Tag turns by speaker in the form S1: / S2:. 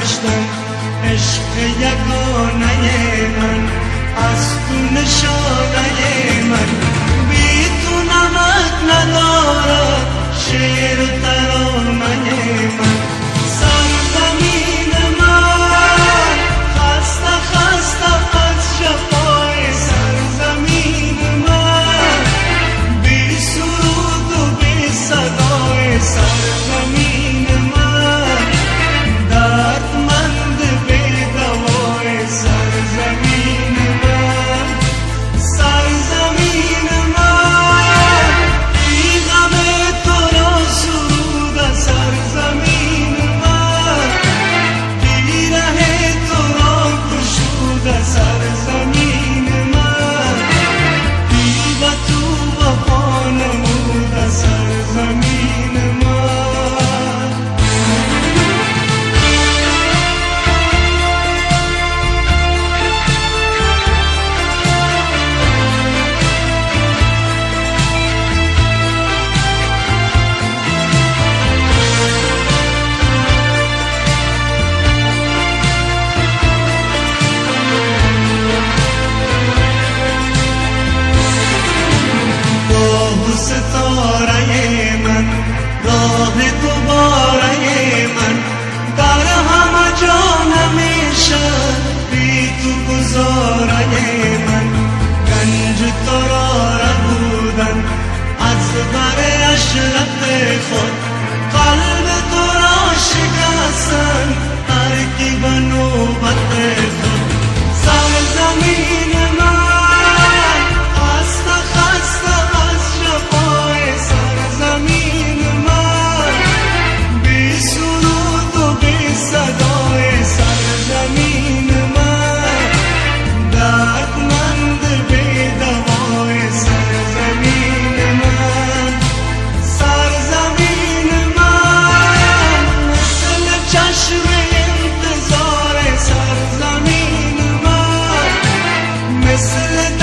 S1: داشتم، عشق یگانه من، از تو نشانه من. بی تو نمک ندارد شعر و ترانه من. سرزمین من خسته خسته از جفای سرزمین من، بی سرود و بی صدای سرزمین من، دردمند بی دوای سرزمین من. سرزمین من بی غم تو را سرود سرزمین من، بی ره تو را گشود سرزمین من، بی و تو وفا نمود سرزمین من. ستاره من، راه دوباره من، در همه جا نمیشه بی تو گذاره من. گنج تو را ربودن از بر اشرف خود، قلب تو را شکستن ترکیب نوبت خود. سرزمین من خسته خسته از جفای سرزمین من، بی سرود و بی صدای سرزمین من، دردمند بی دوای سرزمین من. سرزمین من مثل چشم انتظار سرزمین من، مثل